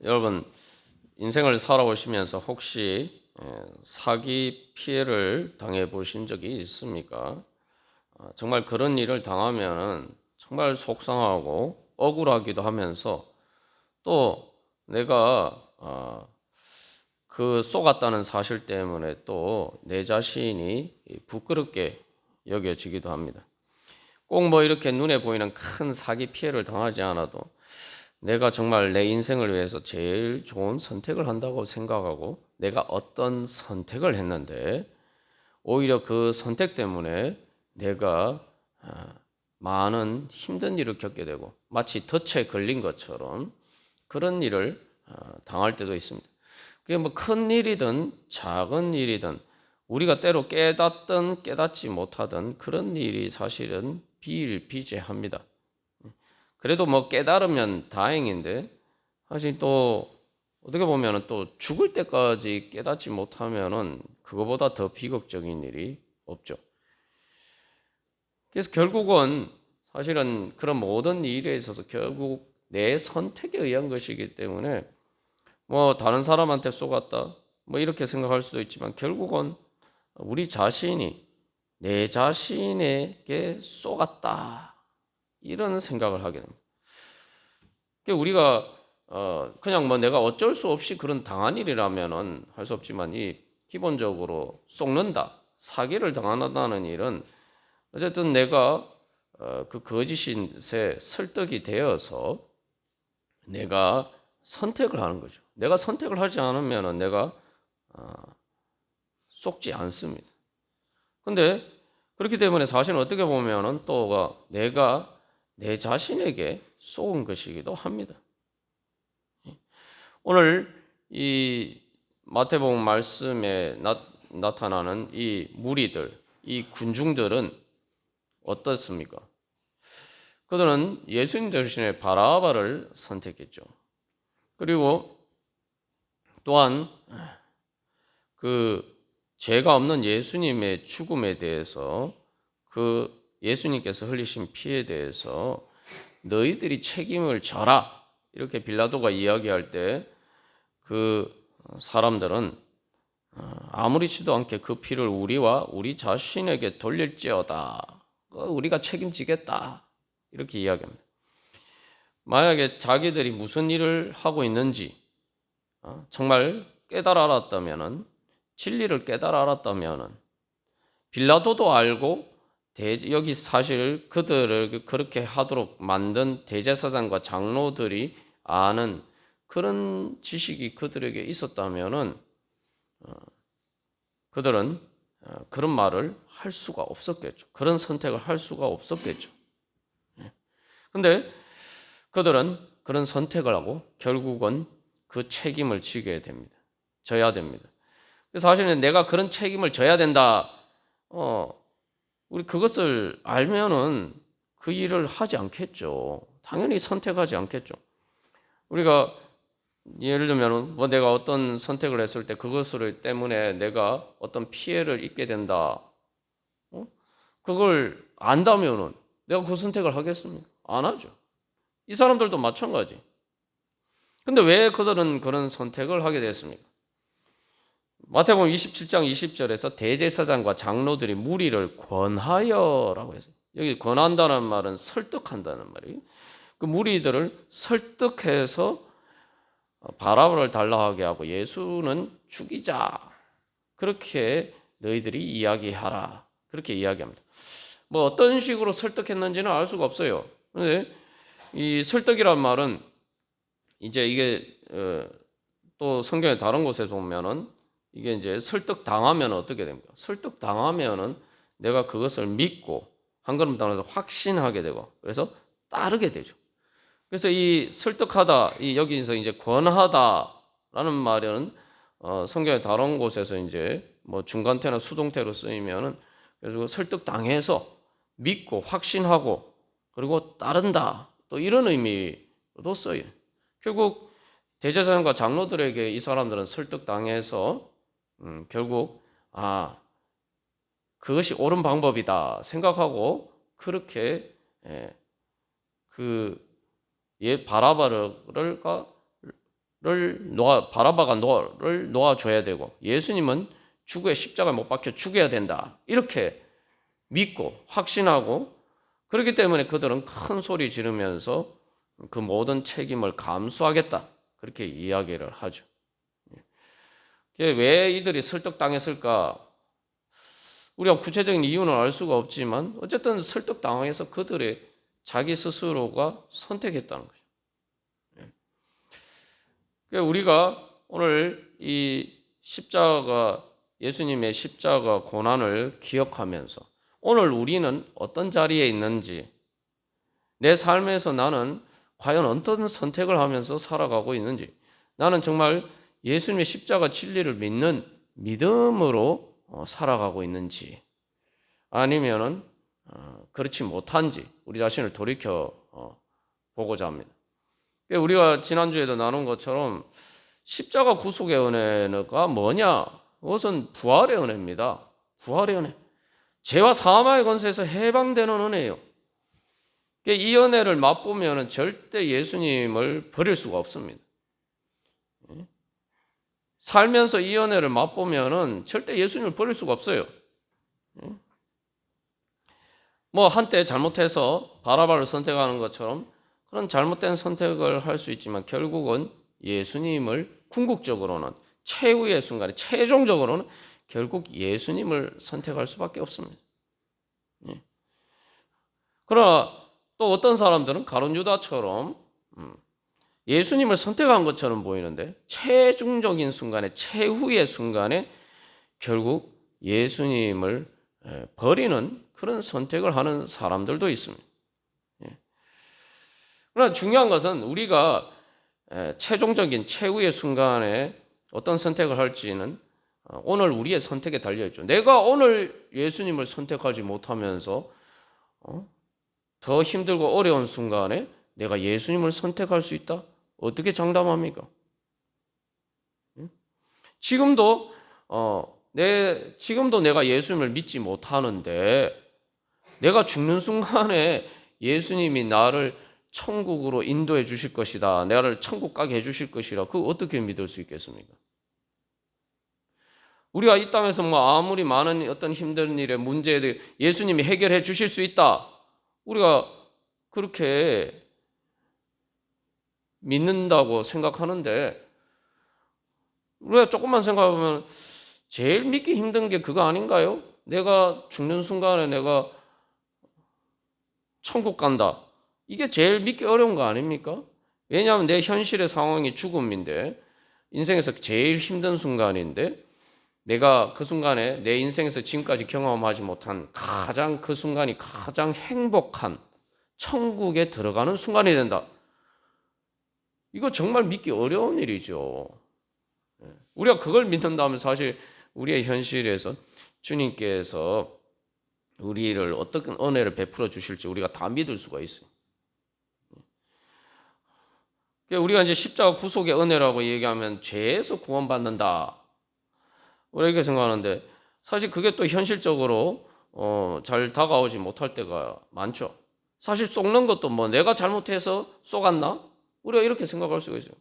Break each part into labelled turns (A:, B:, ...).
A: 여러분 인생을 살아오시면서 혹시 사기 피해를 당해 보신 적이 있습니까? 정말 그런 일을 당하면은 정말 속상하고 억울하기도 하면서 또 내가 그 속았다는 사실 때문에 또 내 자신이 부끄럽게 여겨지기도 합니다. 꼭 뭐 이렇게 눈에 보이는 큰 사기 피해를 당하지 않아도 내가 정말 내 인생을 위해서 제일 좋은 선택을 한다고 생각하고 내가 어떤 선택을 했는데 오히려 그 선택 때문에 내가 많은 힘든 일을 겪게 되고 마치 덫에 걸린 것처럼 그런 일을 당할 때도 있습니다. 그게 뭐 큰 일이든 작은 일이든 우리가 때로 깨닫든 깨닫지 못하든 그런 일이 사실은 비일비재합니다. 그래도 뭐 깨달으면 다행인데 사실 또 어떻게 보면은 또 죽을 때까지 깨닫지 못하면은 그거보다 더 비극적인 일이 없죠. 그래서 결국은 사실은 그런 모든 일에 있어서 결국 내 선택에 의한 것이기 때문에 뭐 다른 사람한테 쏘갔다 뭐 이렇게 생각할 수도 있지만 결국은 우리 자신이 내 자신에게 쏘갔다 이런 생각을 하게 됩니다. 우리가 그냥 뭐 내가 어쩔 수 없이 그런 당한 일이라면은 할 수 없지만 이 기본적으로 속는다, 사기를 당한다는 일은 어쨌든 내가 그 거짓인에 설득이 되어서 내가 선택을 하는 거죠. 내가 선택을 하지 않으면은 내가 속지 않습니다. 근데 그렇기 때문에 사실은 어떻게 보면은 또 내가 내 자신에게 속은 것이기도 합니다. 오늘 이 마태복음 말씀에 나타나는 이 무리들, 이 군중들은 어떻습니까? 그들은 예수님 대신에 바라바를 선택했죠. 그리고 또한 그 죄가 없는 예수님의 죽음에 대해서 그 예수님께서 흘리신 피에 대해서 너희들이 책임을 져라 이렇게 빌라도가 이야기할 때 그 사람들은 아무렇지도 않게 그 피를 우리와 우리 자신에게 돌릴지어다. 우리가 책임지겠다. 이렇게 이야기합니다. 만약에 자기들이 무슨 일을 하고 있는지 정말 깨달아 알았다면은 진리를 깨달아 알았다면은 빌라도도 알고 여기 사실 그들을 그렇게 하도록 만든 대제사장과 장로들이 아는 그런 지식이 그들에게 있었다면은 그들은 그런 말을 할 수가 없었겠죠. 그런 선택을 할 수가 없었겠죠. 근데 그들은 그런 선택을 하고 결국은 그 책임을 지게 됩니다. 져야 됩니다. 사실은 내가 그런 책임을 져야 된다. 우리 그것을 알면은 그 일을 하지 않겠죠. 당연히 선택하지 않겠죠. 우리가 예를 들면 뭐 내가 어떤 선택을 했을 때 그것을 때문에 내가 어떤 피해를 입게 된다. 그걸 안다면은 내가 그 선택을 하겠습니까? 안 하죠. 이 사람들도 마찬가지. 근데 왜 그들은 그런 선택을 하게 됐습니까? 마태복음 27장 20절에서 대제사장과 장로들이 무리를 권하여라고 했어요. 여기 권한다는 말은 설득한다는 말이에요. 그 무리들을 설득해서 바라바를 달라하게 하고 예수는 죽이자. 그렇게 너희들이 이야기하라. 그렇게 이야기합니다. 뭐 어떤 식으로 설득했는지는 알 수가 없어요. 그런데 이 설득이란 말은 이제 이게 또 성경의 다른 곳에 보면은 이게 이제 설득 당하면 어떻게 됩니까? 설득 당하면은 내가 그것을 믿고 한 걸음 더 나아가서 확신하게 되고 그래서 따르게 되죠. 그래서 이 설득하다, 이 여기서 이제 권하다라는 말은 성경의 다른 곳에서 이제 뭐 중간태나 수동태로 쓰이면은 그래서 설득 당해서 믿고 확신하고 그리고 따른다 또 이런 의미로도 써요. 결국 대제사장과 장로들에게 이 사람들은 설득 당해서 결국 그것이 옳은 방법이다 생각하고 그렇게 그 바라바를 바라바가 를 놓아줘야 되고 예수님은 죽어야 십자가에 못 박혀 죽여야 된다. 이렇게 믿고 확신하고 그렇기 때문에 그들은 큰 소리 지르면서 그 모든 책임을 감수하겠다. 그렇게 이야기를 하죠. 왜 이들이 설득당했을까? 우리가 구체적인 이유는 알 수가 없지만 어쨌든 설득당해서 그들의 자기 스스로가 선택했다는 거죠. 우리가 오늘 이 십자가 예수님의 십자가 고난을 기억하면서 오늘 우리는 어떤 자리에 있는지 내 삶에서 나는 과연 어떤 선택을 하면서 살아가고 있는지 나는 정말 예수님의 십자가 진리를 믿는 믿음으로 살아가고 있는지 아니면은 그렇지 못한지 우리 자신을 돌이켜 보고자 합니다. 우리가 지난주에도 나눈 것처럼 십자가 구속의 은혜가 뭐냐? 그것은 부활의 은혜입니다. 부활의 은혜. 죄와 사망의 권세에서 해방되는 은혜예요. 이 은혜를 맛보면 절대 예수님을 버릴 수가 없습니다. 살면서 이 은혜를 맛보면 절대 예수님을 버릴 수가 없어요. 뭐 한때 잘못해서 바라바를 선택하는 것처럼 그런 잘못된 선택을 할 수 있지만 결국은 예수님을 궁극적으로는 최후의 순간에 최종적으로는 결국 예수님을 선택할 수밖에 없습니다. 그러나 또 어떤 사람들은 가룟 유다처럼 예수님을 선택한 것처럼 보이는데 최종적인 순간에 최후의 순간에 결국 예수님을 버리는 그런 선택을 하는 사람들도 있습니다. 그러나 중요한 것은 우리가 최종적인 최후의 순간에 어떤 선택을 할지는 오늘 우리의 선택에 달려있죠. 내가 오늘 예수님을 선택하지 못하면서 더 힘들고 어려운 순간에 내가 예수님을 선택할 수 있다? 어떻게 장담합니까? 지금도 내가 예수님을 믿지 못하는데 내가 죽는 순간에 예수님이 나를 천국으로 인도해 주실 것이다. 나를 천국 가게 해 주실 것이라. 그거 어떻게 믿을 수 있겠습니까? 우리가 이 땅에서 뭐 아무리 많은 어떤 힘든 일에 문제들 예수님이 해결해 주실 수 있다. 우리가 그렇게 믿는다고 생각하는데 우리가 조금만 생각해보면 제일 믿기 힘든 게 그거 아닌가요? 내가 죽는 순간에 내가 천국 간다. 이게 제일 믿기 어려운 거 아닙니까? 왜냐하면 내 현실의 상황이 죽음인데 인생에서 제일 힘든 순간인데 내가 그 순간에 내 인생에서 지금까지 경험하지 못한 그 순간이 가장 행복한 천국에 들어가는 순간이 된다. 이거 정말 믿기 어려운 일이죠. 우리가 그걸 믿는다면 사실 우리의 현실에서 주님께서 우리를 어떤 은혜를 베풀어 주실지 우리가 다 믿을 수가 있어요. 우리가 이제 십자가 구속의 은혜라고 얘기하면 죄에서 구원받는다. 우리가 이렇게 생각하는데 사실 그게 또 현실적으로 잘 다가오지 못할 때가 많죠. 사실 속는 것도 뭐 내가 잘못해서 속았나? 우리가 이렇게 생각할 수가 있어요.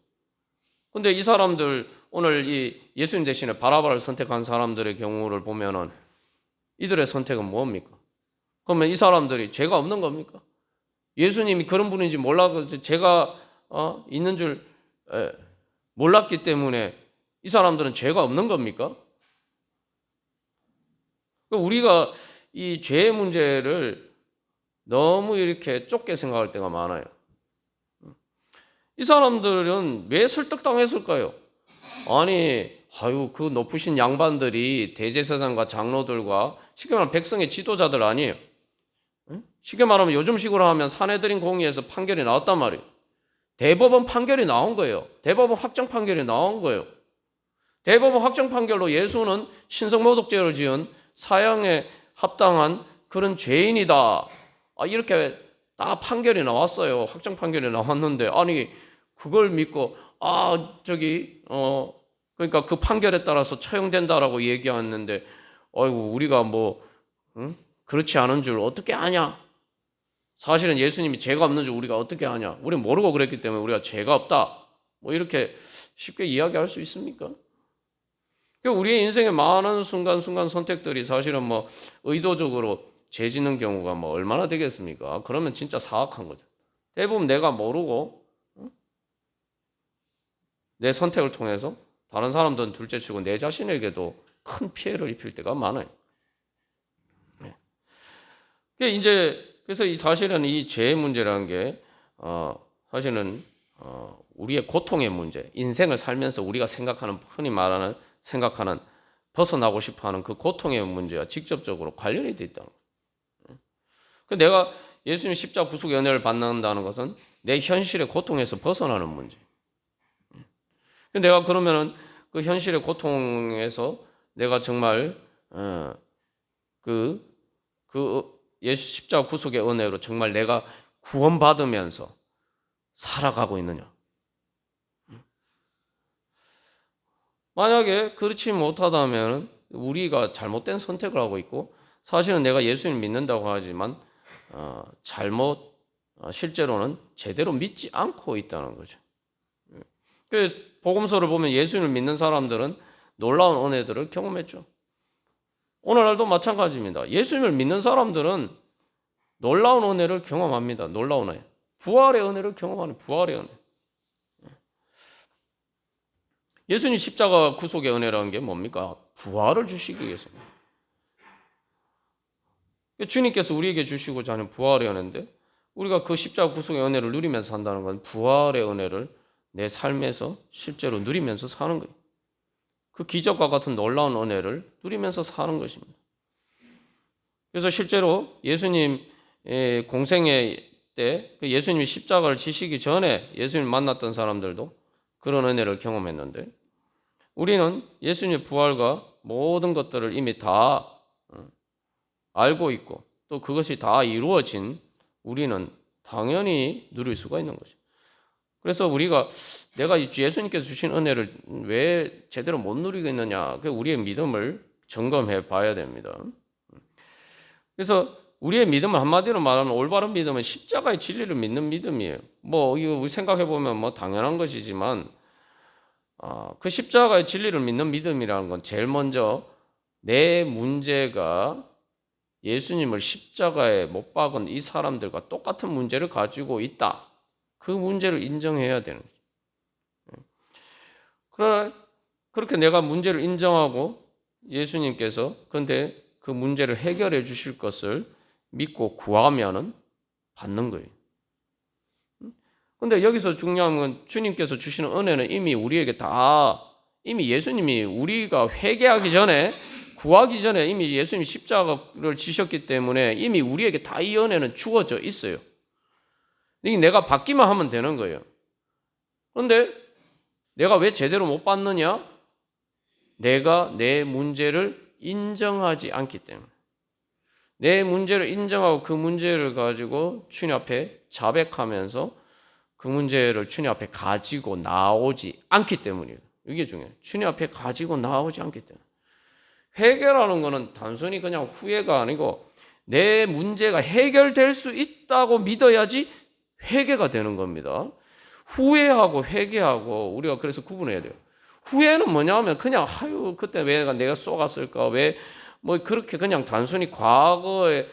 A: 근데 이 사람들 오늘 이 예수님 대신에 바라바를 선택한 사람들의 경우를 보면은 이들의 선택은 뭡니까? 그러면 이 사람들이 죄가 없는 겁니까? 예수님이 그런 분인지 몰라서 죄가 있는 줄 몰랐기 때문에 이 사람들은 죄가 없는 겁니까? 우리가 이 죄의 문제를 너무 이렇게 좁게 생각할 때가 많아요. 이 사람들은 왜 설득당했을까요? 그 높으신 양반들이 대제사장과 장로들과 쉽게 말하면 백성의 지도자들 아니에요. 쉽게 말하면 요즘식으로 하면 사내들인 공의에서 판결이 나왔단 말이에요. 대법원 판결이 나온 거예요. 대법원 확정 판결이 나온 거예요. 대법원 확정 판결로 예수는 신성모독죄를 지은 사형에 합당한 그런 죄인이다. 이렇게 딱 판결이 나왔어요. 확정 판결이 나왔는데 그걸 믿고 그러니까 그 판결에 따라서 처형된다라고 얘기했는데 우리가 그렇지 않은 줄 어떻게 아냐? 사실은 예수님이 죄가 없는 줄 우리가 어떻게 아냐? 우리는 모르고 그랬기 때문에 우리가 죄가 없다. 이렇게 쉽게 이야기할 수 있습니까? 우리의 인생의 많은 순간순간 선택들이 사실은 뭐 의도적으로 죄짓는 경우가 뭐 얼마나 되겠습니까? 그러면 진짜 사악한 거죠. 대부분 내가 모르고 내 선택을 통해서 다른 사람들은 둘째치고 내 자신에게도 큰 피해를 입힐 때가 많아요. 그래서 이 사실은 이 죄의 문제라는 게 사실은 우리의 고통의 문제, 인생을 살면서 우리가 흔히 말하는 생각하는 벗어나고 싶어하는 그 고통의 문제와 직접적으로 관련이 돼 있다는 거예요. 내가 예수님 십자가 구속의 은혜를 받는다는 것은 내 현실의 고통에서 벗어나는 문제. 내가 그러면은 그 현실의 고통에서 내가 정말 예수 십자가 구속의 은혜로 정말 내가 구원받으면서 살아가고 있느냐? 만약에 그렇지 못하다면 우리가 잘못된 선택을 하고 있고 사실은 내가 예수님 믿는다고 하지만 실제로는 제대로 믿지 않고 있다는 거죠. 그래서 복음서를 보면 예수님을 믿는 사람들은 놀라운 은혜들을 경험했죠. 오늘날도 마찬가지입니다. 예수님을 믿는 사람들은 놀라운 은혜를 경험합니다. 놀라운 은혜. 부활의 은혜를 경험하는 부활의 은혜. 예수님 십자가 구속의 은혜라는 게 뭡니까? 부활을 주시기 위해서입니다. 주님께서 우리에게 주시고자 하는 부활의 은혜인데 우리가 그 십자가 구속의 은혜를 누리면서 산다는 건 부활의 은혜를 내 삶에서 실제로 누리면서 사는 거예요. 그 기적과 같은 놀라운 은혜를 누리면서 사는 것입니다. 그래서 실제로 예수님의 공생애 때 예수님이 십자가를 지시기 전에 예수님 만났던 사람들도 그런 은혜를 경험했는데 우리는 예수님의 부활과 모든 것들을 이미 다 알고 있고 또 그것이 다 이루어진 우리는 당연히 누릴 수가 있는 거죠. 그래서 우리가 내가 예수님께서 주신 은혜를 왜 제대로 못 누리고 있느냐, 우리의 믿음을 점검해 봐야 됩니다. 그래서 우리의 믿음을 한마디로 말하면 올바른 믿음은 십자가의 진리를 믿는 믿음이에요. 뭐 이거 우리 생각해 보면 뭐 당연한 것이지만 그 십자가의 진리를 믿는 믿음이라는 건 제일 먼저 내 문제가 예수님을 십자가에 못 박은 이 사람들과 똑같은 문제를 가지고 있다. 그 문제를 인정해야 되는 거죠. 그렇게 내가 문제를 인정하고 예수님께서 근데 그 문제를 해결해 주실 것을 믿고 구하면은 받는 거예요. 근데 여기서 중요한 건 주님께서 주시는 은혜는 이미 우리에게 이미 예수님이 우리가 회개하기 전에 구하기 전에 이미 예수님이 십자가를 지셨기 때문에 이미 우리에게 다 이 은혜는 주어져 있어요. 내가 받기만 하면 되는 거예요. 그런데 내가 왜 제대로 못 받느냐? 내가 내 문제를 인정하지 않기 때문에. 내 문제를 인정하고 그 문제를 가지고 주님 앞에 자백하면서 그 문제를 주님 앞에 가지고 나오지 않기 때문이에요. 이게 중요해요. 주님 앞에 가지고 나오지 않기 때문에. 회개라는 것은 단순히 그냥 후회가 아니고 내 문제가 해결될 수 있다고 믿어야지 회개가 되는 겁니다. 후회하고 회개하고 우리가 그래서 구분해야 돼요. 후회는 뭐냐면 그냥 그때 왜 내가 쏘갔을까? 왜 뭐 그렇게 그냥 단순히 과거를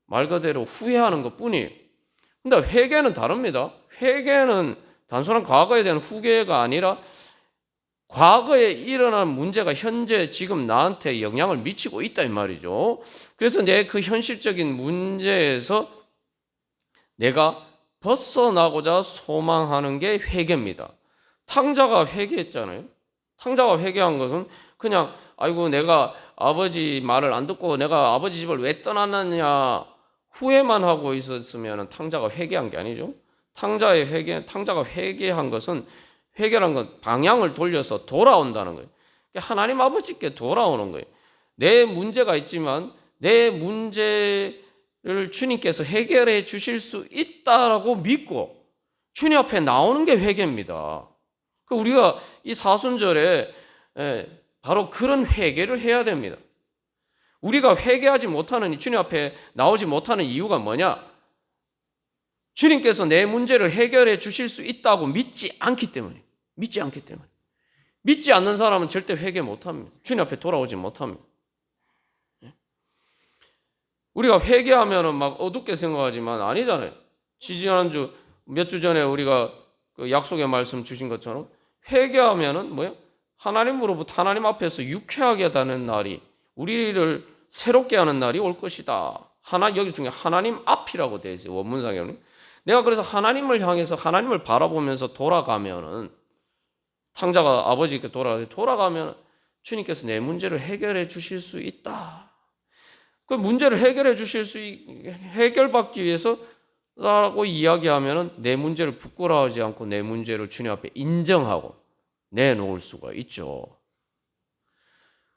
A: 말 그대로 후회하는 것뿐이에요. 근데 회개는 다릅니다. 회개는 단순한 과거에 대한 후회가 아니라 과거에 일어난 문제가 현재 지금 나한테 영향을 미치고 있다 이 말이죠. 그래서 내 그 현실적인 문제에서 내가 벗어나고자 소망하는 게 회개입니다. 탕자가 회개했잖아요. 탕자가 회개한 것은 그냥 아이고 내가 아버지 말을 안 듣고 내가 아버지 집을 왜 떠났느냐 후회만 하고 있었으면 탕자가 회개한 게 아니죠. 탕자가 회개한 것은 회개란 건 방향을 돌려서 돌아온다는 거예요. 하나님 아버지께 돌아오는 거예요. 내 문제가 있지만 내 문제를 주님께서 해결해 주실 수 있다라고 믿고 주님 앞에 나오는 게 회개입니다. 우리가 이 사순절에 바로 그런 회개를 해야 됩니다. 우리가 회개하지 못하는 주님 앞에 나오지 못하는 이유가 뭐냐? 주님께서 내 문제를 해결해 주실 수 있다고 믿지 않기 때문에 믿지 않기 때문에. 믿지 않는 사람은 절대 회개 못합니다. 주님 앞에 돌아오지 못합니다. 우리가 회개하면은 막 어둡게 생각하지만 아니잖아요. 지지난주 몇 주 전에 우리가 그 약속의 말씀 주신 것처럼 회개하면은 뭐야? 하나님으로부터 하나님 앞에서 유쾌하게 하는 날이 우리를 새롭게 하는 날이 올 것이다. 여기 중에 하나님 앞이라고 되어 있어요. 원문상에는. 내가 그래서 하나님을 향해서 하나님을 바라보면서 돌아가면은 탕자가 아버지께 돌아가면 주님께서 내 문제를 해결해 주실 수 있다. 그 문제를 해결해 주실 해결받기 위해서라고 이야기하면은 내 문제를 부끄러워하지 않고 내 문제를 주님 앞에 인정하고 내놓을 수가 있죠.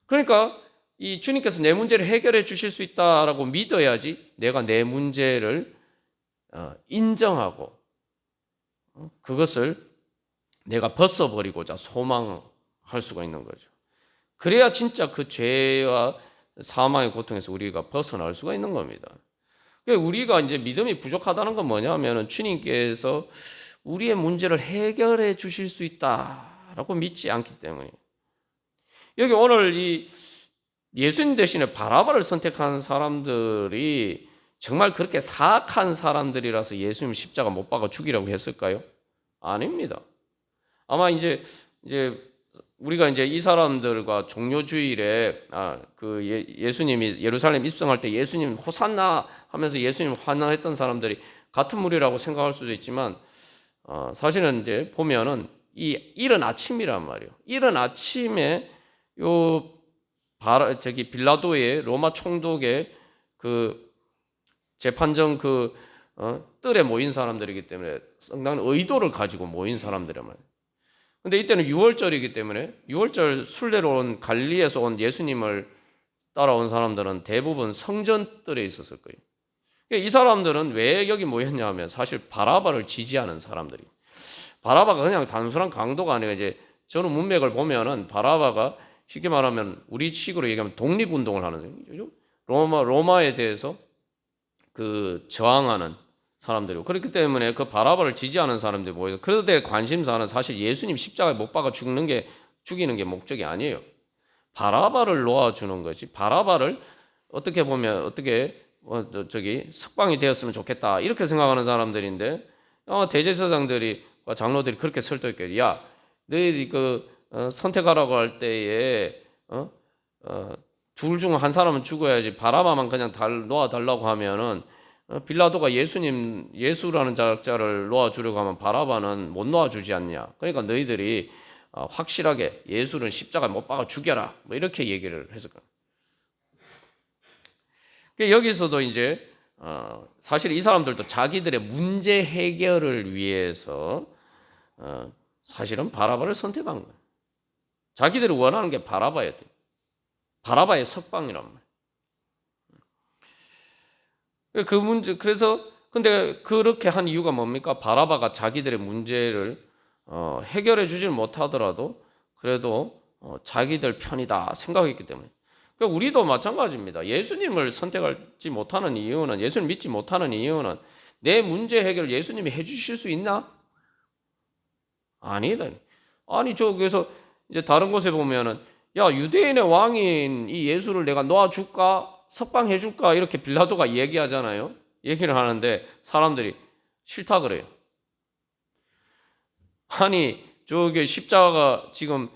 A: 그러니까 이 주님께서 내 문제를 해결해 주실 수 있다라고 믿어야지 내가 내 문제를 인정하고 그것을 내가 벗어버리고자 소망할 수가 있는 거죠. 그래야 진짜 그 죄와 사망의 고통에서 우리가 벗어날 수가 있는 겁니다. 우리가 이제 믿음이 부족하다는 건 뭐냐면은 주님께서 우리의 문제를 해결해 주실 수 있다라고 믿지 않기 때문에. 여기 오늘 이 예수님 대신에 바라바를 선택한 사람들이 정말 그렇게 사악한 사람들이라서 예수님 십자가 못 박아 죽이라고 했을까요? 아닙니다. 아마 이제 우리가 이제 이 사람들과 종료주일에 예수님이 예루살렘 입성할 때 예수님 호산나 하면서 예수님 환호했던 사람들이 같은 무리라고 생각할 수도 있지만 사실은 이제 보면은 이 이른 아침이란 말이에요. 이른 아침에 빌라도의 로마 총독의 그 재판정 뜰에 모인 사람들이기 때문에 상당한 의도를 가지고 모인 사람들이란 말이에요. 근데 이때는 6월절이기 때문에 6월절 순례로 온 갈릴리에서 온 예수님을 따라온 사람들은 대부분 성전뜰에 있었을 거예요. 이 사람들은 왜 여기 모였냐 하면 사실 바라바를 지지하는 사람들이. 바라바가 그냥 단순한 강도가 아니라 이제 저는 문맥을 보면은 바라바가 쉽게 말하면 우리 식으로 얘기하면 독립운동을 하는 거죠. 로마에 대해서 저항하는 사람들이고 그렇기 때문에 그 바라바를 지지하는 사람들이 모여서 그들의 관심사는 사실 예수님 십자가에 못 박아 죽이는 게 목적이 아니에요. 바라바를 놓아주는 거지. 바라바를 어떻게 보면 석방이 되었으면 좋겠다 이렇게 생각하는 사람들인데 대제사장들이 장로들이 그렇게 설득했겠지. 야, 너희들이 선택하라고 할 때에 둘 중 한 사람은 죽어야지 바라바만 그냥 놓아달라고 하면은 빌라도가 예수라는 자를 놓아주려고 하면 바라바는 못 놓아주지 않냐. 그러니까 너희들이 확실하게 예수를 십자가에 못 박아 죽여라. 뭐 이렇게 얘기를 했을 거야. 여기서도 이제 사실 이 사람들도 자기들의 문제 해결을 위해서 사실은 바라바를 선택한 거예요. 자기들이 원하는 게 바라바였대요. 바라바의 석방이란 말이에요. 그래서 근데 그렇게 한 이유가 뭡니까? 바라바가 자기들의 문제를 해결해 주질 못하더라도 그래도 자기들 편이다 생각했기 때문에. 그러니까 우리도 마찬가지입니다. 예수님을 선택하지 못하는 이유는 예수님 믿지 못하는 이유는 내 문제 해결을 예수님이 해주실 수 있나? 아니다. 아니 그래서 이제 다른 곳에 보면은 야 유대인의 왕인 이 예수를 내가 놓아줄까? 석방해줄까? 이렇게 빌라도가 얘기하잖아요. 얘기를 하는데 사람들이 싫다 그래요. 아니 저기 십자가가 지금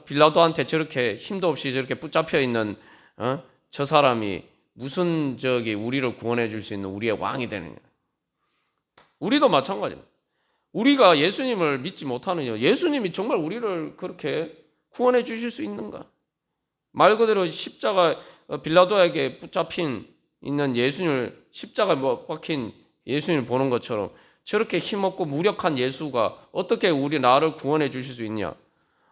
A: 빌라도한테 저렇게 힘도 없이 저렇게 붙잡혀 있는 저 사람이 무슨 우리를 구원해 줄 수 있는 우리의 왕이 되느냐. 우리도 마찬가지입니다. 우리가 예수님을 믿지 못하는 이유, 예수님이 정말 우리를 그렇게 구원해 주실 수 있는가? 말 그대로 십자가 빌라도에게 붙잡힌 있는 예수님을 십자가에 박힌 예수님을 보는 것처럼 저렇게 힘없고 무력한 예수가 어떻게 나를 구원해 주실 수 있냐?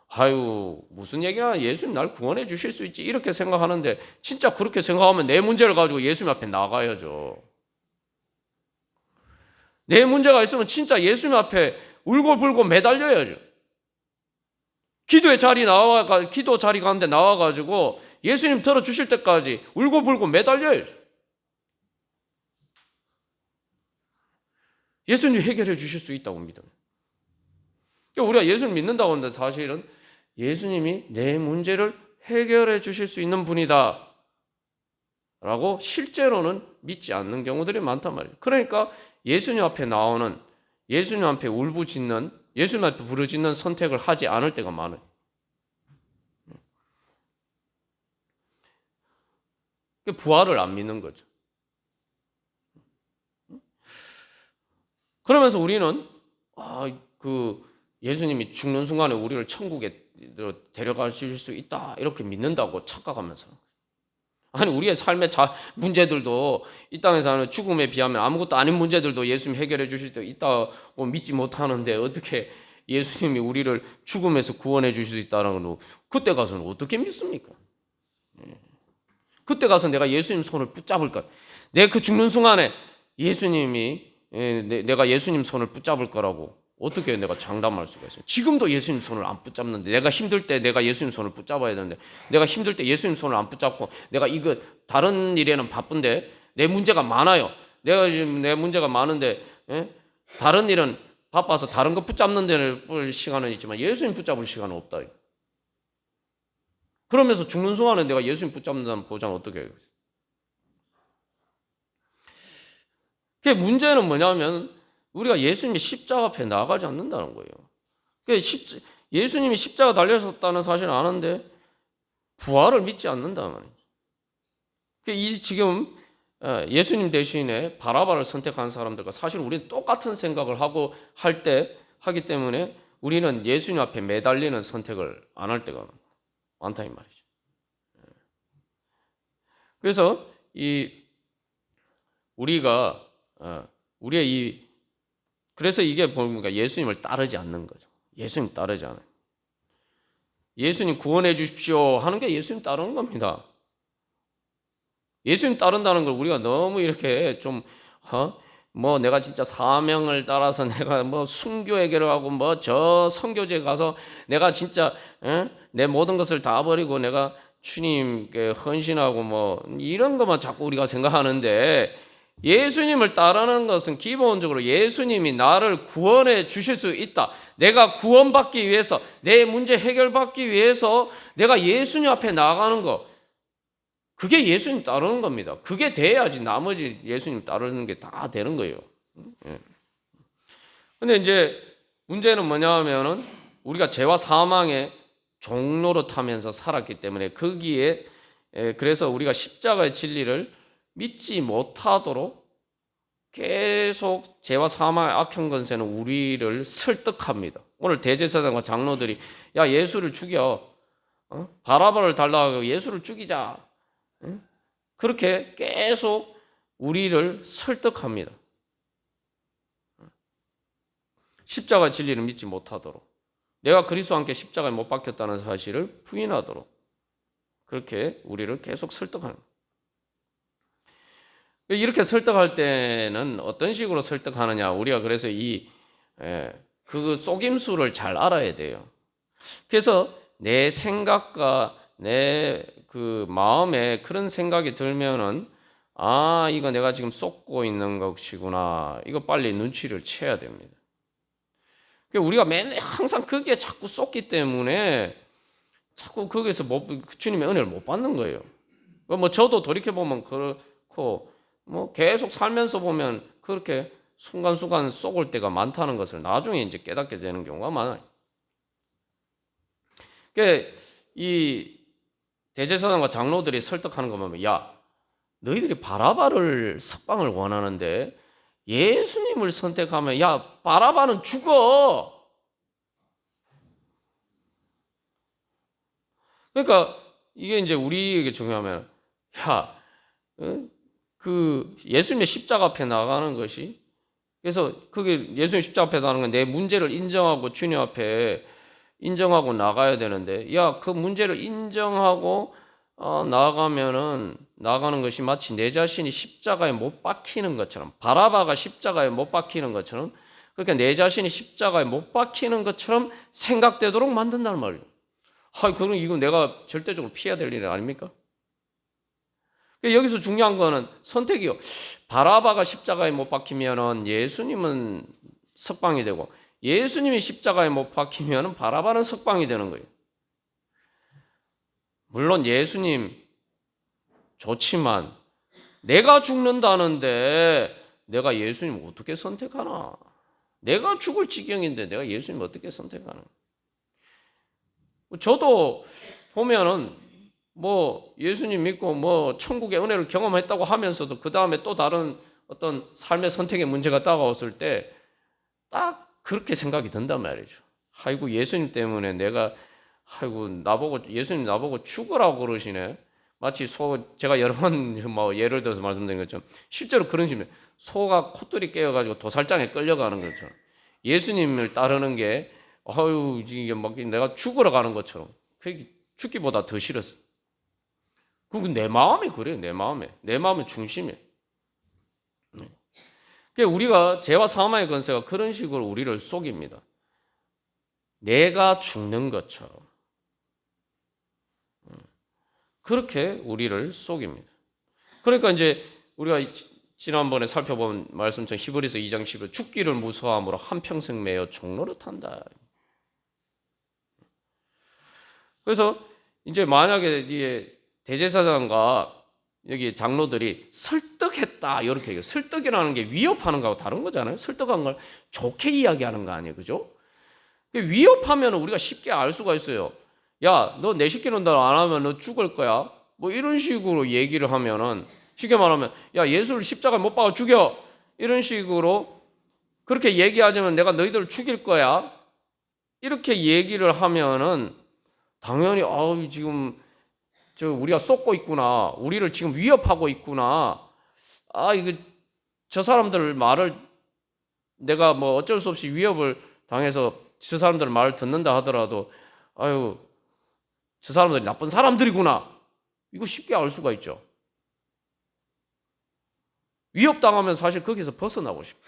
A: 아유 무슨 얘기나 예수님 날 구원해 주실 수 있지 이렇게 생각하는데 진짜 그렇게 생각하면 내 문제를 가지고 예수님 앞에 나가야죠. 내 문제가 있으면 진짜 예수님 앞에 울고불고 매달려야죠. 기도 자리 가운데 나와가지고 예수님 들어주실 때까지 울고불고 매달려야죠. 예수님 해결해 주실 수 있다고 믿어요. 그러니까 우리가 예수를 믿는다고 하는데 사실은 예수님이 내 문제를 해결해 주실 수 있는 분이다 라고 실제로는 믿지 않는 경우들이 많단 말이에요. 그러니까 예수님 앞에 나오는, 예수님 앞에 울부짖는, 예수님 앞에 부르짖는 선택을 하지 않을 때가 많아요. 부활을 안 믿는 거죠. 그러면서 우리는 예수님이 죽는 순간에 우리를 천국에 데려가실 수 있다 이렇게 믿는다고 착각하면서, 아니 우리의 삶의 문제들도 이 땅에서 하는 죽음에 비하면 아무것도 아닌 문제들도 예수님 해결해 주실 수 있다고 믿지 못하는데 어떻게 예수님이 우리를 죽음에서 구원해 주실 수 있다는 걸 그때 가서는 어떻게 믿습니까? 그때 가서 내가 예수님 손을 붙잡을까? 내가 그 죽는 순간에 내가 예수님 손을 붙잡을 거라고 어떻게 내가 장담할 수가 있어요? 지금도 예수님 손을 안 붙잡는데, 내가 힘들 때 내가 예수님 손을 붙잡아야 되는데, 내가 힘들 때 예수님 손을 안 붙잡고 내가 이거 다른 일에는 바쁜데 내 문제가 많아요. 내가 지금 내 문제가 많은데 다른 일은 바빠서 다른 거 붙잡는 데는 시간은 있지만 예수님 붙잡을 시간은 없다. 그러면서 죽는 순간에 내가 예수님 붙잡는다는 보장을 어떻게 해요? 그 문제는 뭐냐면 우리가 예수님이 십자가 앞에 나가지 않는다는 거예요. 예수님이 십자가 달려셨다는 사실은 아는데 부활을 믿지 않는다는 말이에요. 지금 예수님 대신에 바라바를 선택한 사람들과 사실 우리는 똑같은 생각을 하기 때문에 우리는 예수님 앞에 매달리는 선택을 안 할 때가 많다 이 말이죠. 그래서 그래서 이게 뭡니까? 예수님을 따르지 않는 거죠. 예수님 따르지 않아요. 예수님 구원해 주십시오 하는 게 예수님 따르는 겁니다. 예수님 따른다는 걸 우리가 너무 이렇게 내가 진짜 사명을 따라서 내가 순교회개를 하고 저 선교지에 가서 내가 진짜 내 모든 것을 다 버리고 내가 주님께 헌신하고 이런 것만 자꾸 우리가 생각하는데, 예수님을 따르는 것은 기본적으로 예수님이 나를 구원해 주실 수 있다. 내가 구원받기 위해서, 내 문제 해결받기 위해서 내가 예수님 앞에 나아가는 거, 그게 예수님 따르는 겁니다. 그게 돼야지 나머지 예수님 따르는 게 다 되는 거예요. 근데 이제 문제는 뭐냐 하면은 우리가 죄와 사망의 종로로 타면서 살았기 때문에 그래서 우리가 십자가의 진리를 믿지 못하도록 계속 죄와 사망의 악한 권세는 우리를 설득합니다. 오늘 대제사장과 장로들이 야 예수를 죽여, 바라바를 달라고 예수를 죽이자, 그렇게 계속 우리를 설득합니다. 십자가 진리를 믿지 못하도록, 내가 그리스도와 함께 십자가에 못 박혔다는 사실을 부인하도록 그렇게 우리를 계속 설득하는 거예요. 이렇게 설득할 때는 어떤 식으로 설득하느냐, 우리가 그래서 그 속임수를 잘 알아야 돼요. 그래서 내 생각과 내 그 마음에 그런 생각이 들면은 이거 내가 지금 쏟고 있는 것이구나, 이거 빨리 눈치를 채야 됩니다. 우리가 항상 거기에 자꾸 쏟기 때문에 자꾸 거기에서 주님의 은혜를 못 받는 거예요. 저도 돌이켜보면 그렇고 계속 살면서 보면 그렇게 순간순간 쏟을 때가 많다는 것을 나중에 이제 깨닫게 되는 경우가 많아요. 이 대제사장과 장로들이 설득하는 거 보면, 야 너희들이 바라바를 석방을 원하는데 예수님을 선택하면 야 바라바는 죽어. 그러니까 이게 이제 우리에게 중요하면 그 예수님의 십자가 앞에 나가는 것이, 그래서 그게 예수님 십자가 앞에 나가는 건 내 문제를 인정하고 주님 앞에 인정하고 나가야 되는데, 그 문제를 인정하고 나가는 것이 마치 내 자신이 십자가에 못 박히는 것처럼, 바라바가 십자가에 못 박히는 것처럼, 그러니까 내 자신이 십자가에 못 박히는 것처럼 생각되도록 만든다는 말이에요. 그럼 이거 내가 절대적으로 피해야 될 일 아닙니까? 여기서 중요한 거는 선택이요. 바라바가 십자가에 못 박히면은 예수님은 석방이 되고, 예수님이 십자가에 못 박히면 바라바는 석방이 되는 거예요. 물론 예수님 좋지만 내가 죽는다는데 내가 예수님 어떻게 선택하나? 내가 죽을 지경인데 내가 예수님 어떻게 선택하나? 저도 보면은 뭐 예수님 믿고 뭐 천국의 은혜를 경험했다고 하면서도 그 다음에 또 다른 어떤 삶의 선택의 문제가 다가왔을 때 딱 그렇게 생각이 든단 말이죠. 아이고 예수님 때문에 내가 예수님 나보고 죽으라고 그러시네. 마치 제가 여러 번 뭐 예를 들어서 말씀드린 것처럼 실제로 그런 식이에요. 소가 콧들이 깨어가지고 도살장에 끌려가는 것처럼 예수님을 따르는 게 이게 막 내가 죽으러 가는 것처럼 그게 죽기보다 더 싫었어. 그건 내 마음이 그래요. 내 마음의 중심이에요. 우리가 죄와 사망의 권세가 그런 식으로 우리를 속입니다. 내가 죽는 것처럼 그렇게 우리를 속입니다. 그러니까 이제 우리가 지난번에 살펴본 말씀처럼 히브리서 2장 10절 죽기를 무서워함으로 한평생 매여 종노릇한다. 그래서 이제 만약에 대제사장과 여기 장로들이 설득했다 이렇게 얘기해요. 설득이라는 게 위협하는 거하고 다른 거잖아요. 설득한 걸 좋게 이야기하는 거 아니에요, 그죠? 위협하면 우리가 쉽게 알 수가 있어요. 야, 너 내 시키는 대로 안 하면 너 죽을 거야. 뭐 이런 식으로 얘기를 하면은 쉽게 말하면 야, 예수를 십자가에 못 박아 죽여. 이런 식으로 그렇게 얘기하자면 내가 너희들을 죽일 거야. 이렇게 얘기를 하면은 당연히 지금 우리가 쏟고 있구나. 우리를 지금 위협하고 있구나. 이거 저 사람들 말을 내가 뭐 어쩔 수 없이 위협을 당해서 저 사람들 말을 듣는다 하더라도 저 사람들이 나쁜 사람들이구나. 이거 쉽게 알 수가 있죠. 위협당하면 사실 거기서 벗어나고 싶어요.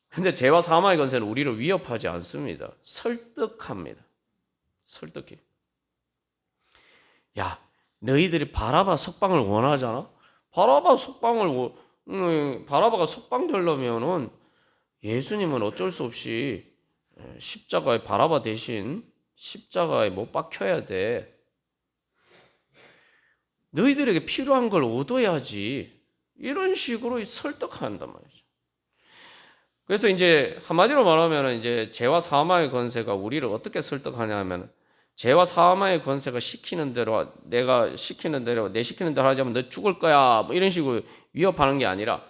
A: 근데 죄와 사망의 권세는 우리를 위협하지 않습니다. 설득합니다. 설득해. 야, 너희들이 바라바 석방을 원하잖아? 바라바가 석방되려면은 예수님은 어쩔 수 없이 십자가에 바라바 대신 십자가에 못 박혀야 돼. 너희들에게 필요한 걸 얻어야지. 이런 식으로 설득한단 말이죠. 그래서 이제 한마디로 말하면 이제 죄와 사망의 권세가 우리를 어떻게 설득하냐면 죄와 사망의 권세가 시키는 대로 내 시키는 대로 하자면 너 죽을 거야. 뭐 이런 식으로 위협하는 게 아니라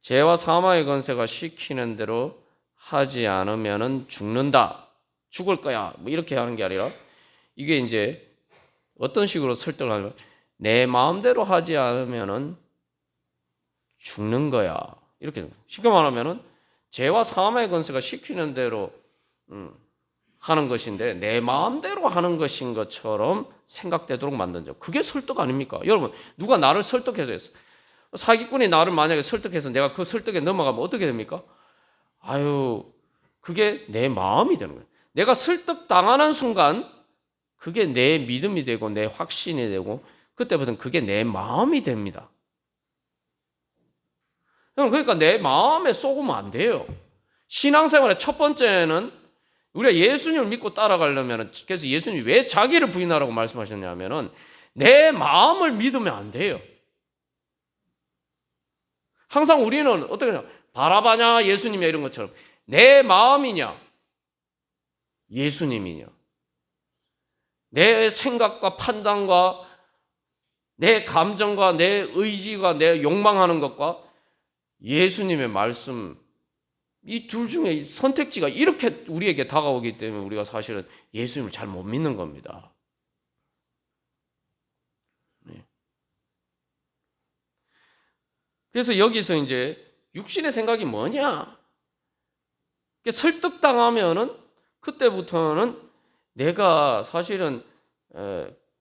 A: 죄와 사망의 권세가 시키는 대로 하지 않으면은 죽는다. 죽을 거야. 뭐 이렇게 하는 게 아니라 이게 이제 어떤 식으로 설득을 하냐면 내 마음대로 하지 않으면은 죽는 거야. 이렇게 쉽게 말하면은 죄와 사망의 권세가 시키는 대로 하는 것인데 내 마음대로 하는 것인 것처럼 생각되도록 만든죠. 그게 설득 아닙니까? 여러분 누가 나를 설득해서 했어. 사기꾼이 나를 만약에 설득해서 내가 그 설득에 넘어가면 어떻게 됩니까? 그게 내 마음이 되는 거예요. 내가 설득당하는 순간 그게 내 믿음이 되고 내 확신이 되고 그때부터는 그게 내 마음이 됩니다. 그러니까 내 마음에 속으면 안 돼요. 신앙생활의 첫 번째는 우리가 예수님을 믿고 따라가려면 그래서 예수님이 왜 자기를 부인하라고 말씀하셨냐면은 내 마음을 믿으면 안 돼요. 항상 우리는 어떻게 하냐? 바라바냐 예수님이냐 이런 것처럼 내 마음이냐 예수님이냐 내 생각과 판단과 내 감정과 내 의지가 내 욕망하는 것과 예수님의 말씀 이 둘 중에 선택지가 이렇게 우리에게 다가오기 때문에 우리가 사실은 예수님을 잘 못 믿는 겁니다. 네. 그래서 여기서 이제 육신의 생각이 뭐냐? 설득당하면은 그때부터는 내가 사실은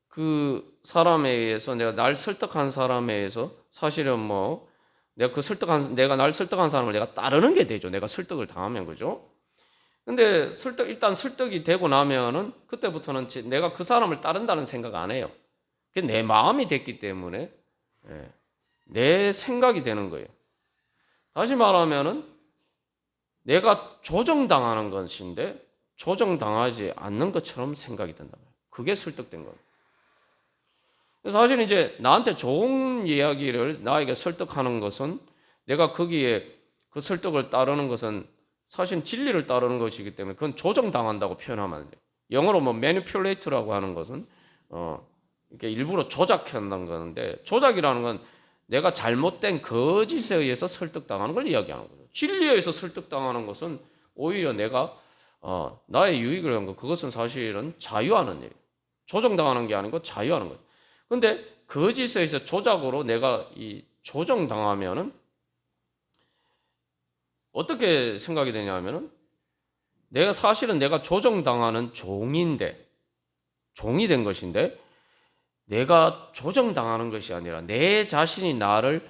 A: 그 사람에 의해서 내가 날 설득한 사람에 의해서 사실은 뭐 내가 날 설득한 사람을 내가 따르는 게 되죠. 내가 설득을 당하면 그죠? 근데 일단 설득이 되고 나면은 그때부터는 내가 그 사람을 따른다는 생각 안 해요. 그게 내 마음이 됐기 때문에 내 생각이 되는 거예요. 다시 말하면은 내가 조정당하는 것인데 조정당하지 않는 것처럼 생각이 든다. 그게 설득된 거예요. 사실 이제 나한테 좋은 이야기를 나에게 설득하는 것은 내가 거기에 그 설득을 따르는 것은 사실 진리를 따르는 것이기 때문에 그건 조정당한다고 표현하면 안 돼요. 영어로 뭐 manipulate라고 하는 것은 이렇게 일부러 조작한다는 건데 조작이라는 건 내가 잘못된 거짓에 의해서 설득당하는 걸 이야기하는 거죠. 진리에 의해서 설득당하는 것은 오히려 내가 나의 유익을 위한 거 그것은 사실은 자유하는 일이에요. 조정당하는 게 아니고 자유하는 거죠. 근데 거짓에 의해서 조작으로 내가 이 조정당하면은 어떻게 생각이 되냐면은 내가 사실은 내가 조정당하는 종인데 종이 된 것인데 내가 조정당하는 것이 아니라 내 자신이 나를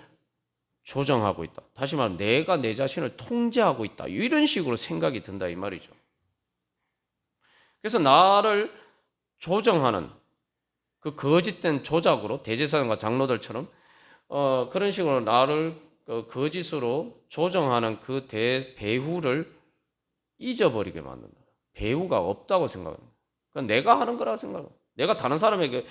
A: 조정하고 있다. 다시 말하면 내가 내 자신을 통제하고 있다. 이런 식으로 생각이 든다 이 말이죠. 그래서 나를 조정하는 그 거짓된 조작으로 대제사장과 장로들처럼 그런 식으로 나를 거짓으로 조정하는 그 배후를 잊어버리게 만든다. 배후가 없다고 생각합니다. 그건 내가 하는 거라고 생각합니다. 내가 다른 사람에게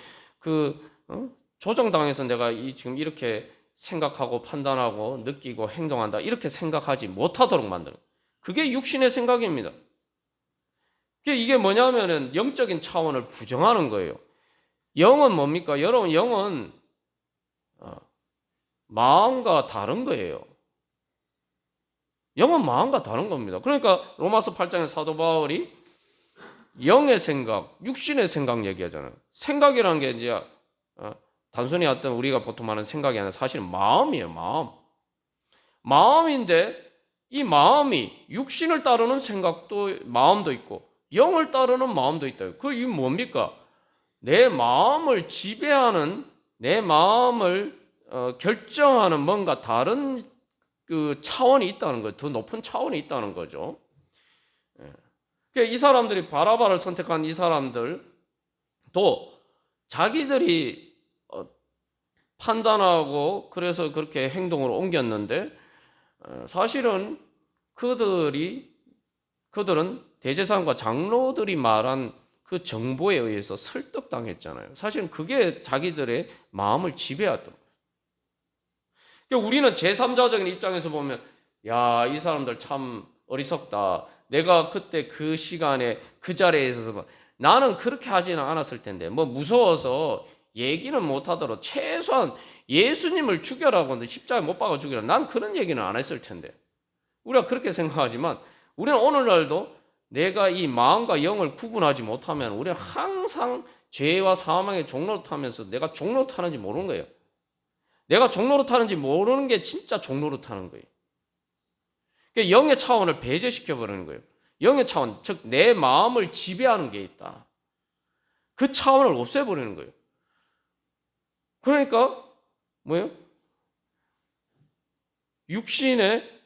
A: 조정당해서 내가 지금 이렇게 생각하고 판단하고 느끼고 행동한다 이렇게 생각하지 못하도록 만드는 그게 육신의 생각입니다. 이게 뭐냐면은 영적인 차원을 부정하는 거예요. 영은 뭡니까? 여러분 영은 마음과 다른 거예요. 영은 마음과 다른 겁니다. 그러니까 로마서 8장의 사도 바울이 영의 생각, 육신의 생각 얘기하잖아요. 생각이라는 게 이제 단순히 어떤 우리가 보통 말하는 생각이 아니라 사실은 마음이에요. 마음. 마음인데 이 마음이 육신을 따르는 생각도 마음도 있고 영을 따르는 마음도 있다. 이게 뭡니까? 내 마음을 지배하는 내 마음을 결정하는 뭔가 다른 그 차원이 있다는 거예요. 더 높은 차원이 있다는 거죠. 이 사람들이 바라바를 선택한 이 사람들도 자기들이 판단하고 그래서 그렇게 행동으로 옮겼는데 사실은 그들은 대제사장과 장로들이 말한 그 정보에 의해서 설득당했잖아요. 사실은 그게 자기들의 마음을 지배하던 거예요. 우리는 제3자적인 입장에서 보면 야, 이 사람들 참 어리석다. 내가 그때 그 시간에 그 자리에 있어서 나는 그렇게 하지는 않았을 텐데 뭐 무서워서 얘기는 못하더라도 최소한 예수님을 죽여라고 십자가에 못 박아 죽이라 난 그런 얘기는 안 했을 텐데 우리가 그렇게 생각하지만 우리는 오늘날도 내가 이 마음과 영을 구분하지 못하면 우리는 항상 죄와 사망의 종로를 타면서 내가 종로 타는지 모르는 거예요. 내가 종로로 타는지 모르는 게 진짜 종로로 타는 거예요. 그러니까 영의 차원을 배제시켜 버리는 거예요. 영의 차원, 즉 내 마음을 지배하는 게 있다. 그 차원을 없애버리는 거예요. 그러니까 뭐예요? 육신의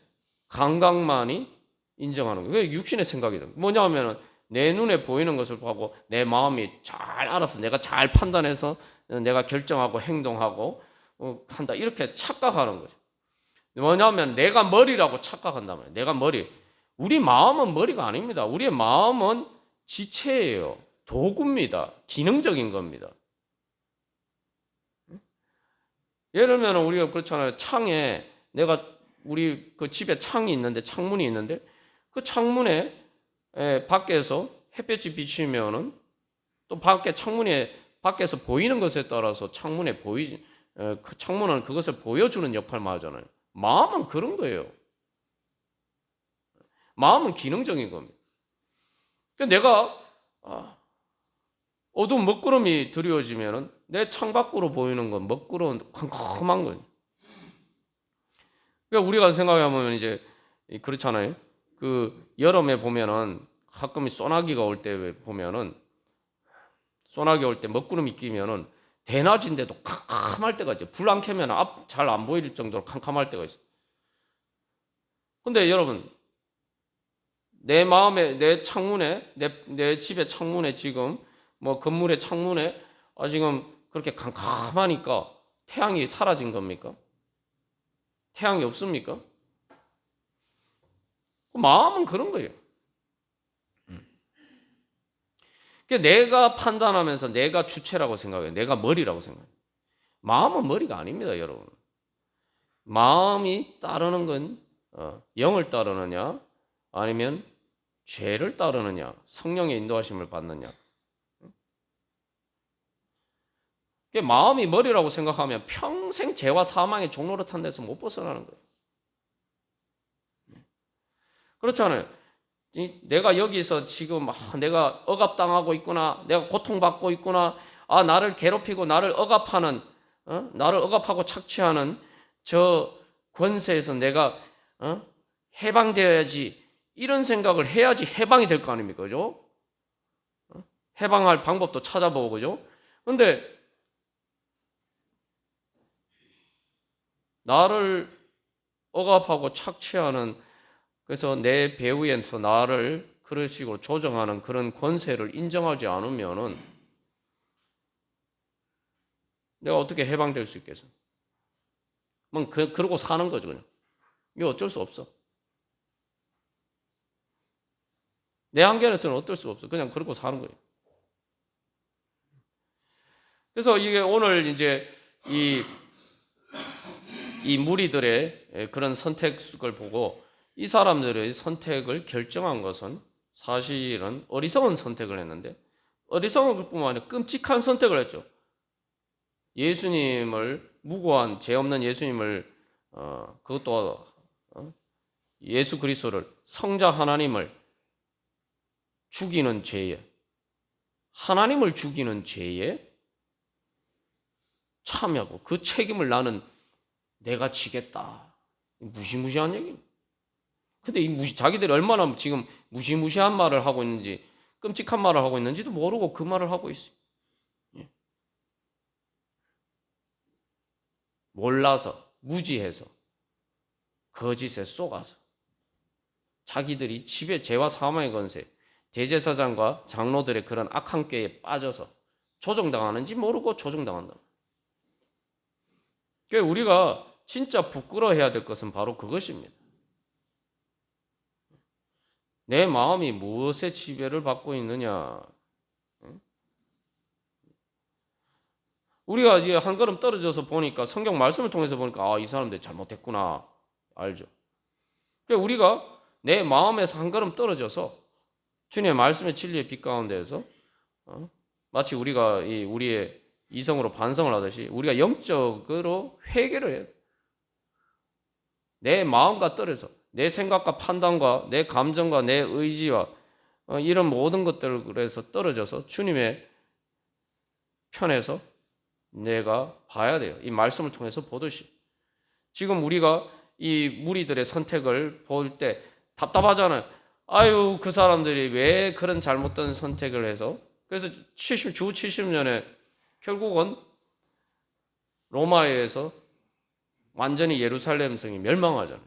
A: 감각만이 인정하는 거예요. 그게 육신의 생각이다. 뭐냐면은 내 눈에 보이는 것을 보고 내 마음이 잘 알아서 내가 잘 판단해서 내가 결정하고 행동하고 한다. 이렇게 착각하는 거죠. 뭐냐면 내가 머리라고 착각한단 말이에요. 내가 머리. 우리 마음은 머리가 아닙니다. 우리의 마음은 지체예요. 도구입니다. 기능적인 겁니다. 예를 들면 우리가 그렇잖아요. 창에 우리 그 집에 창이 있는데 창문이 있는데 그 창문에 밖에서 햇볕이 비치면은 또 창문에 밖에서 보이는 것에 따라서 그 창문은 그것을 보여주는 역할을 하잖아요. 마음은 그런 거예요. 마음은 기능적인 겁니다. 내가 어두운 먹구름이 드리워지면은 내 창밖으로 보이는 건 먹구름 캄캄한 거예요. 그러니까 우리가 생각해보면 이제 그렇잖아요. 그 여름에 보면은 가끔 소나기가 올 때 보면은 소나기 올 때 먹구름이 끼면은 대낮인데도 캄캄할 때가 있죠. 불 안 켜면 잘 안 보일 정도로 캄캄할 때가 있어요. 근데 여러분 내 마음에 내 창문에 내 집의 창문에 지금 뭐 건물의 창문에 지금 그렇게 캄캄하니까 태양이 사라진 겁니까? 태양이 없습니까? 마음은 그런 거예요. 내가 판단하면서 내가 주체라고 생각해요. 내가 머리라고 생각해요. 마음은 머리가 아닙니다, 여러분. 마음이 따르는 건 영을 따르느냐 아니면 죄를 따르느냐, 성령의 인도하심을 받느냐. 마음이 머리라고 생각하면 평생 죄와 사망의 종로를 탄 데서 못 벗어나는 거예요. 그렇잖아요. 내가 여기서 지금 내가 억압당하고 있구나, 내가 고통받고 있구나, 나를 괴롭히고 나를 억압하는, 나를 억압하고 착취하는 저 권세에서 내가 해방되어야지, 이런 생각을 해야지 해방이 될 거 아닙니까, 그죠? 해방할 방법도 찾아보고, 그죠? 근데 나를 억압하고 착취하는, 그래서 내 배후에서 나를 그런 식으로 조정하는 그런 권세를 인정하지 않으면은 내가 어떻게 해방될 수 있겠어? 그러고 사는 거죠, 그냥. 이거 어쩔 수 없어. 내 한계에서는 어쩔 수 없어. 그냥 그러고 사는 거예요. 그래서 이게 오늘 이제 이 무리들의 그런 선택을 보고 이 사람들의 선택을 결정한 것은 사실은 어리석은 선택을 했는데, 어리석은 것뿐만 아니라 끔찍한 선택을 했죠. 예수님을, 무고한 죄 없는 예수님을, 그것도 예수 그리스도를, 성자 하나님을 죽이는 죄에, 하나님을 죽이는 죄에 참여하고 그 책임을 나는 내가 지겠다. 무시무시한 얘기입니다. 근데 자기들이 얼마나 지금 무시무시한 말을 하고 있는지, 끔찍한 말을 하고 있는지도 모르고 그 말을 하고 있어요. 몰라서, 무지해서, 거짓에 속아서, 자기들이 집에 죄와 사망의 권세, 대제사장과 장로들의 그런 악한 꾀에 빠져서 조종당하는지 모르고 조종당한다. 그러니까 우리가 진짜 부끄러워해야 될 것은 바로 그것입니다. 내 마음이 무엇에 지배를 받고 있느냐. 우리가 이제 한 걸음 떨어져서 보니까, 성경 말씀을 통해서 보니까 이 사람들 잘못했구나 알죠. 그러니까 우리가 내 마음에서 한 걸음 떨어져서 주님의 말씀의 진리의 빛 가운데에서 마치 우리가 우리의 이성으로 반성을 하듯이 우리가 영적으로 회개를 해요. 내 마음과 떨어져 내 생각과 판단과 내 감정과 내 의지와 이런 모든 것들에서 떨어져서 주님의 편에서 내가 봐야 돼요. 이 말씀을 통해서 보듯이. 지금 우리가 이 무리들의 선택을 볼 때 답답하잖아요. 아유, 그 사람들이 왜 그런 잘못된 선택을 해서. 그래서 주 70년에 결국은 로마에 의해서 완전히 예루살렘 성이 멸망하잖아요.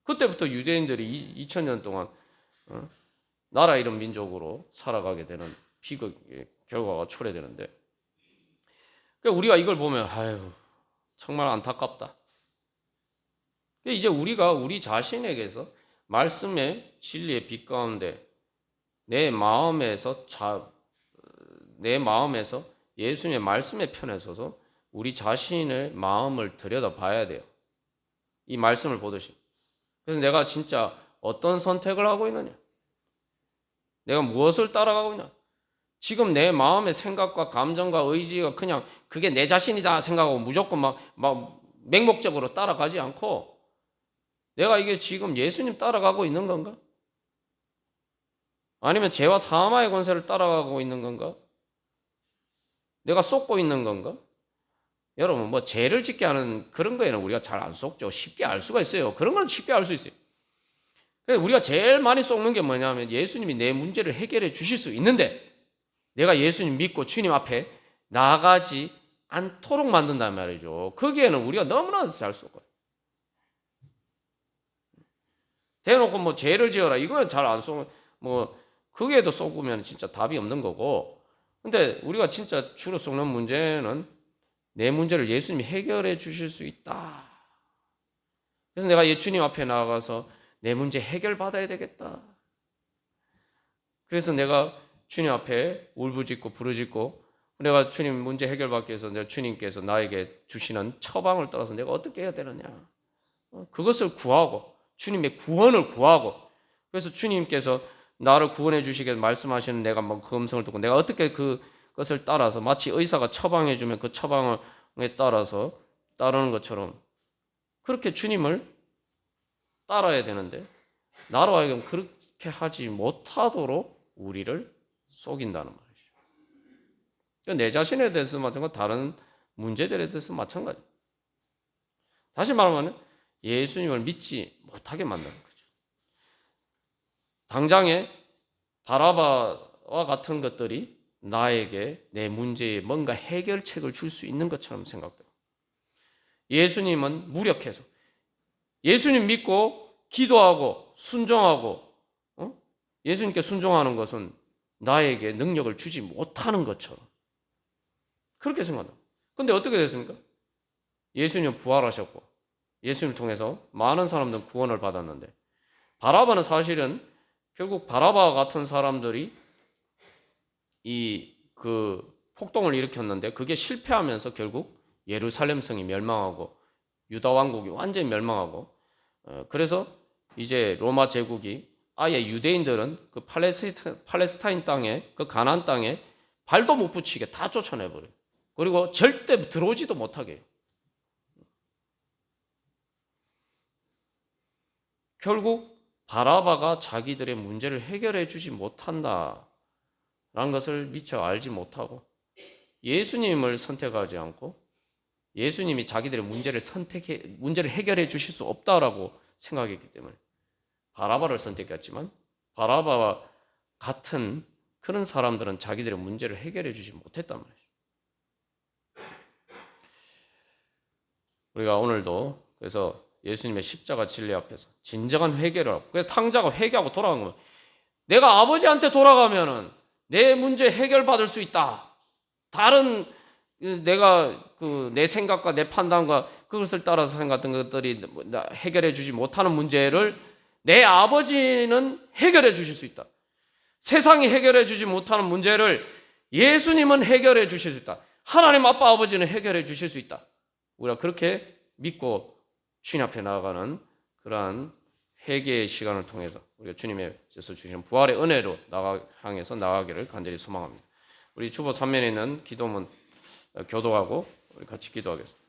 A: 그때부터 유대인들이 2000년 동안 나라 잃은 민족으로 살아가게 되는 비극의 결과가 초래되는데, 그러니까 우리가 이걸 보면 아유, 정말 안타깝다. 이제 우리가 우리 자신에게서 말씀의 진리의 빛 가운데 내 마음에서 예수님의 말씀의 편에 서서 우리 자신의 마음을 들여다봐야 돼요. 이 말씀을 보듯이. 그래서 내가 진짜 어떤 선택을 하고 있느냐? 내가 무엇을 따라가고 있냐? 지금 내 마음의 생각과 감정과 의지가 그냥 그게 내 자신이다 생각하고 무조건 막 맹목적으로 따라가지 않고, 내가 이게 지금 예수님 따라가고 있는 건가? 아니면 죄와 사망의 권세를 따라가고 있는 건가? 내가 쏟고 있는 건가? 여러분, 죄를 짓게 하는 그런 거에는 우리가 잘 안 속죠. 쉽게 알 수가 있어요. 그런 건 쉽게 알 수 있어요. 우리가 제일 많이 속는 게 뭐냐면 예수님이 내 문제를 해결해 주실 수 있는데 내가 예수님 믿고 주님 앞에 나가지 않도록 만든단 말이죠. 거기에는 우리가 너무나 잘 속아요. 대놓고 죄를 지어라 이거는 잘 안 속는, 거기에도 속으면 진짜 답이 없는 거고. 근데 우리가 진짜 주로 속는 문제는 내 문제를 예수님이 해결해 주실 수 있다. 그래서 내가 주님 앞에 나가서 내 문제 해결받아야 되겠다. 그래서 내가 주님 앞에 울부짖고 부르짖고 내가 주님 문제 해결받기 위해서 내가 주님께서 나에게 주시는 처방을 따라서 내가 어떻게 해야 되느냐. 그것을 구하고 주님의 구원을 구하고 그래서 주님께서 나를 구원해 주시게 말씀하시는 내가 그 음성을 듣고 내가 어떻게 그것을 따라서 마치 의사가 처방해 주면 그 처방에 따라서 따르는 것처럼 그렇게 주님을 따라야 되는데 나로 하여금 그렇게 하지 못하도록 우리를 속인다는 말이죠. 내 자신에 대해서 마찬가지 다른 문제들에 대해서 마찬가지. 다시 말하면 예수님을 믿지 못하게 만드는 거죠. 당장에 바라바와 같은 것들이 나에게 내 문제에 뭔가 해결책을 줄 수 있는 것처럼 생각돼요. 예수님은 무력해서 예수님 믿고 기도하고 순종하고 예수님께 순종하는 것은 나에게 능력을 주지 못하는 것처럼 그렇게 생각합니다. 그런데 어떻게 됐습니까? 예수님은 부활하셨고 예수님을 통해서 많은 사람들은 구원을 받았는데 바라바는 사실은 결국 바라바와 같은 사람들이 그 폭동을 일으켰는데 그게 실패하면서 결국 예루살렘 성이 멸망하고 유다 왕국이 완전히 멸망하고 그래서 이제 로마 제국이 아예 유대인들은 그 팔레스타인 땅에 그 가나안 땅에 발도 못 붙이게 다 쫓아내버려요. 그리고 절대 들어오지도 못하게 해요. 결국 바라바가 자기들의 문제를 해결해 주지 못한다라는 것을 미처 알지 못하고 예수님을 선택하지 않고 예수님이 자기들의 문제를 해결해 주실 수 없다라고 생각했기 때문에 바라바를 선택했지만 바라바와 같은 그런 사람들은 자기들의 문제를 해결해 주지 못했단 말이죠. 우리가 오늘도 그래서 예수님의 십자가 진리 앞에서 진정한 회개를 하고 그래서 탕자가 회개하고 돌아간 거면 내가 아버지한테 돌아가면은 내 문제 해결받을 수 있다. 다른 내가 내 생각과 내 판단과 그것을 따라서 생각했던 것들이 해결해 주지 못하는 문제를 내 아버지는 해결해 주실 수 있다. 세상이 해결해 주지 못하는 문제를 예수님은 해결해 주실 수 있다. 하나님 아빠 아버지는 해결해 주실 수 있다. 우리가 그렇게 믿고 주님 앞에 나아가는 그러한 회개의 시간을 통해서 우리가 주님께서 주시는 부활의 은혜로 향해서 나아가기를 간절히 소망합니다. 우리 주보 3면에 있는 기도문 교도하고 우리 같이 기도하겠습니다.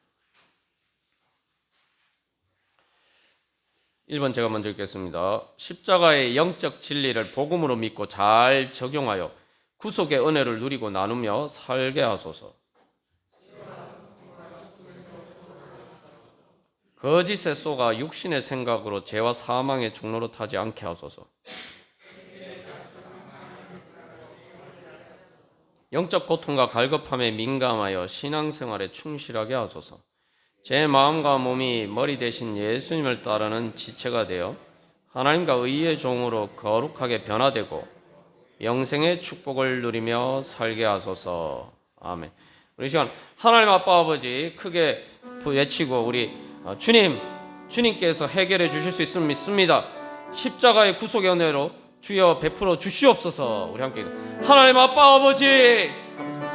A: 1번 제가 먼저 읽겠습니다. 십자가의 영적 진리를 복음으로 믿고 잘 적용하여 구속의 은혜를 누리고 나누며 살게 하소서. 거짓에 속아 육신의 생각으로 죄와 사망의 종로로 타지 않게 하소서. 영적 고통과 갈급함에 민감하여 신앙생활에 충실하게 하소서. 제 마음과 몸이 머리 대신 예수님을 따르는 지체가 되어 하나님과 의의 종으로 거룩하게 변화되고 영생의 축복을 누리며 살게 하소서. 아멘. 우리 시간 하나님 아빠 아버지 크게 외치고 우리 주님께서 해결해 주실 수 있음을 믿습니다. 십자가의 구속의 은혜로 주여 베풀어 주시옵소서. 우리 함께 하나님 아빠 아버지